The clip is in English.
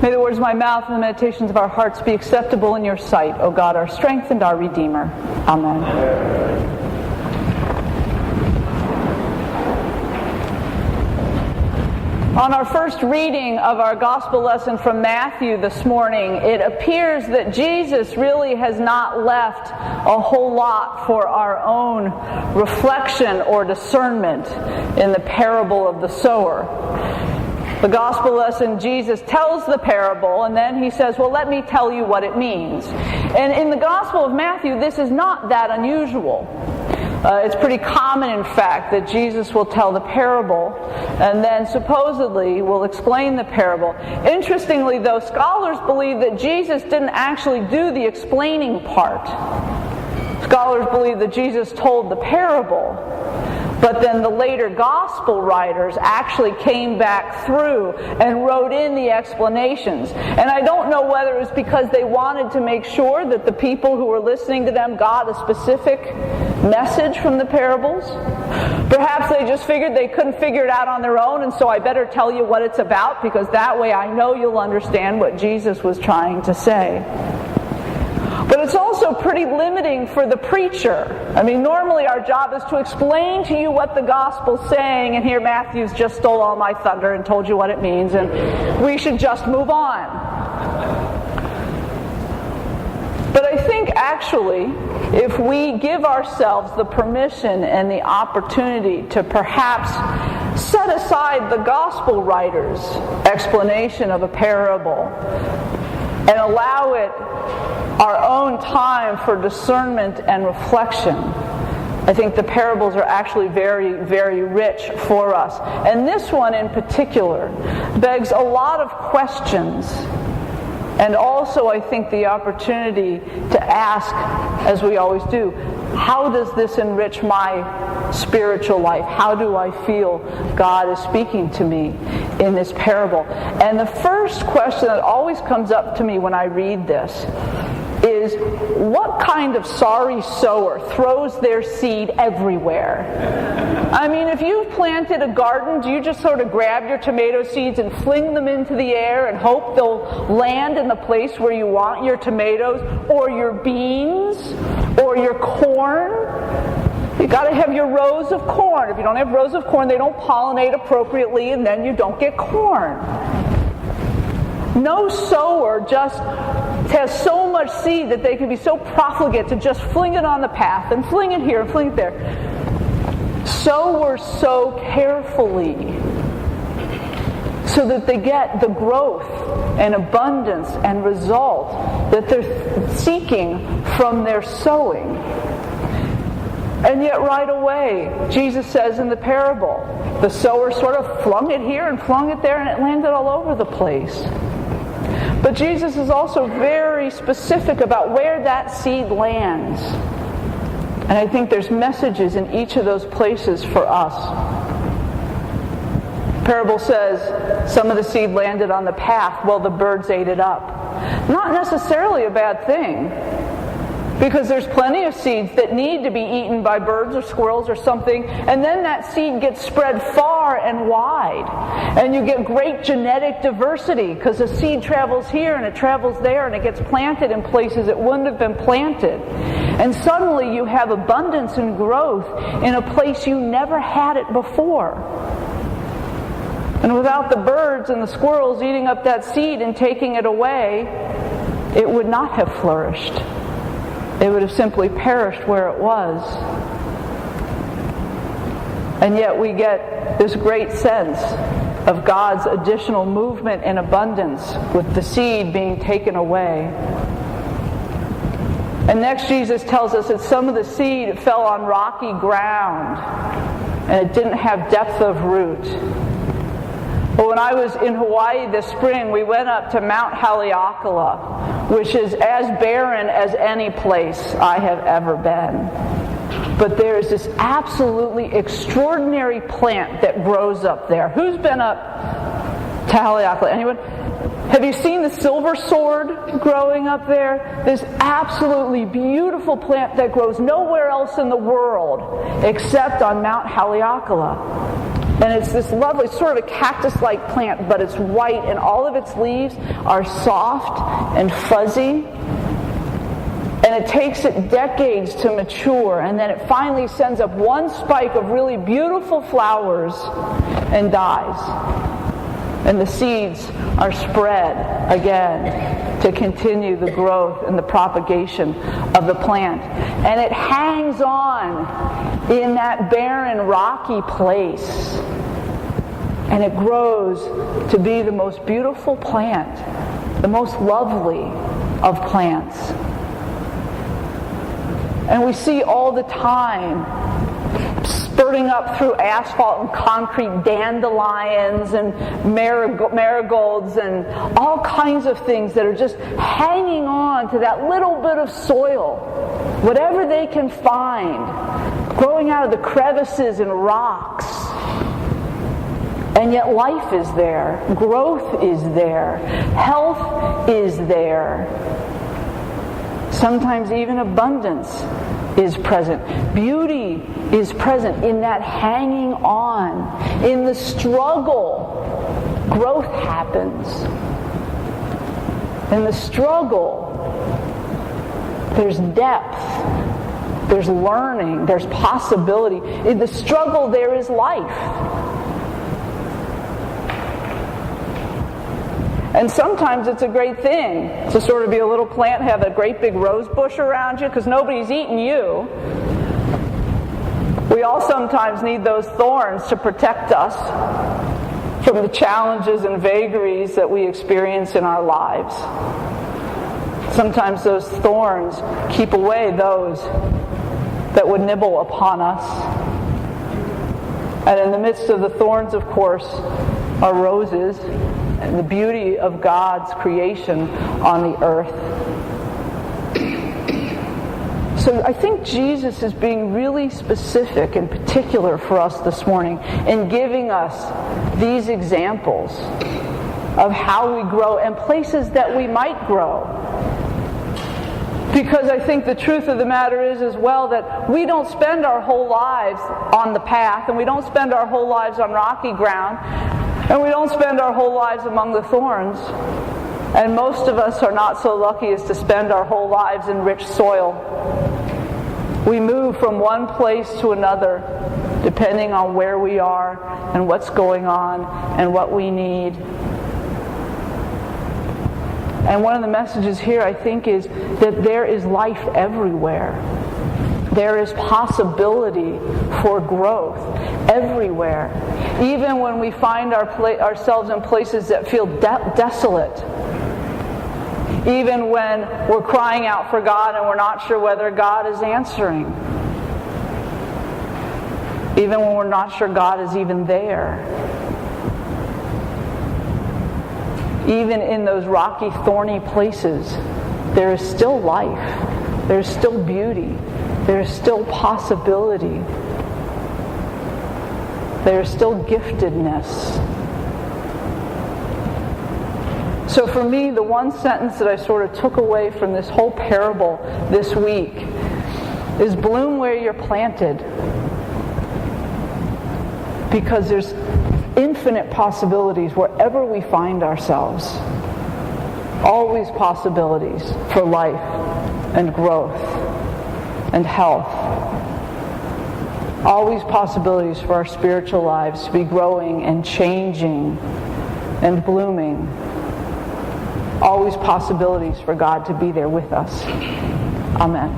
May the words of my mouth and the meditations of our hearts be acceptable in your sight, O God, our strength and our Redeemer. Amen. On our first reading of our gospel lesson from Matthew this morning, it appears that Jesus really has not left a whole lot for our own reflection or discernment in the parable of the sower. The gospel lesson, Jesus tells the parable, and then he says, well, let me tell you what it means. And in the Gospel of Matthew, this is not that unusual. It's pretty common, in fact, that Jesus will tell the parable and then supposedly will explain the parable. Interestingly, though, scholars believe that Jesus didn't actually do the explaining part. Scholars believe that Jesus told the parable, but then the later gospel writers actually came back through and wrote in the explanations. And I don't know whether it was because they wanted to make sure that the people who were listening to them got a specific message from the parables. Perhaps they just figured they couldn't figure it out on their own, and so I better tell you what it's about, because that way I know you'll understand what Jesus was trying to say. But it's also pretty limiting for the preacher. I mean, normally our job is to explain to you what the gospel's saying, and here Matthew's just stole all my thunder and told you what it means, and we should just move on. But I think actually, if we give ourselves the permission and the opportunity to perhaps set aside the gospel writer's explanation of a parable and allow it our own time for discernment and reflection, I think the parables are actually very, very rich for us. And this one in particular begs a lot of questions, and also I think the opportunity to ask, as we always do, how does this enrich my spiritual life? How do I feel God is speaking to me in this parable? And the first question that always comes up to me when I read this is, what kind of sorry sower throws their seed everywhere? I mean, if you've planted a garden, do you just sort of grab your tomato seeds and fling them into the air and hope they'll land in the place where you want your tomatoes, or your beans, or your corn? You got to have your rows of corn. If you don't have rows of corn, they don't pollinate appropriately, and then you don't get corn. No sower just has so much seed that they can be so profligate to just fling it on the path and fling it here and fling it there. Sowers sow carefully so that they get the growth and abundance and result that they're seeking from their sowing. And yet right away, Jesus says in the parable, the sower sort of flung it here and flung it there, and it landed all over the place. But Jesus is also very specific about where that seed lands. And I think there's messages in each of those places for us. The parable says some of the seed landed on the path while the birds ate it up. Not necessarily a bad thing, because there's plenty of seeds that need to be eaten by birds or squirrels or something, and then that seed gets spread far and wide. And you get great genetic diversity, because the seed travels here and it travels there and it gets planted in places it wouldn't have been planted. And suddenly you have abundance and growth in a place you never had it before. And without the birds and the squirrels eating up that seed and taking it away, it would not have flourished. It would have simply perished where it was. And yet we get this great sense of God's additional movement and abundance with the seed being taken away. And next Jesus tells us that some of the seed fell on rocky ground and it didn't have depth of root. Well, when I was in Hawaii this spring, we went up to Mount Haleakala, which is as barren as any place I have ever been. But there's this absolutely extraordinary plant that grows up there. Who's been up to Haleakala? Anyone? Have you seen the silver sword growing up there? This absolutely beautiful plant that grows nowhere else in the world except on Mount Haleakala. And it's this lovely, sort of a cactus-like plant, but it's white, and all of its leaves are soft and fuzzy. And it takes it decades to mature, and then it finally sends up one spike of really beautiful flowers and dies. And the seeds are spread again to continue the growth and the propagation of the plant. And it hangs on in that barren, rocky place. And it grows to be the most beautiful plant, the most lovely of plants. And we see all the time spurting up through asphalt and concrete dandelions and marigolds and all kinds of things that are just hanging on to that little bit of soil, whatever they can find, growing out of the crevices and rocks. And yet life is there, growth is there, health is there. Sometimes even abundance is present. Beauty is present in that hanging on. In the struggle, growth happens. In the struggle, there's depth, there's learning, there's possibility. In the struggle, there is life. And sometimes it's a great thing to sort of be a little plant, have a great big rose bush around you, because nobody's eating you. We all sometimes need those thorns to protect us from the challenges and vagaries that we experience in our lives. Sometimes those thorns keep away those that would nibble upon us. And in the midst of the thorns, of course, are roses and the beauty of God's creation on the earth. So I think Jesus is being really specific and particular for us this morning in giving us these examples of how we grow and places that we might grow. Because I think the truth of the matter is as well that we don't spend our whole lives on the path, and we don't spend our whole lives on rocky ground, and we don't spend our whole lives among the thorns. And most of us are not so lucky as to spend our whole lives in rich soil. We move from one place to another depending on where we are and what's going on and what we need. And one of the messages here, I think, is that there is life everywhere. There is possibility for growth everywhere. Even when we find ourselves in places that feel desolate. Even when we're crying out for God and we're not sure whether God is answering. Even when we're not sure God is even there. Even in those rocky, thorny places, there is still life. There is still beauty. There is still possibility. There is still giftedness. So for me, the one sentence that I sort of took away from this whole parable this week is bloom where you're planted. Because there's infinite possibilities wherever we find ourselves. Always possibilities for life and growth and health. Always possibilities for our spiritual lives to be growing and changing and blooming. Always possibilities for God to be there with us. Amen.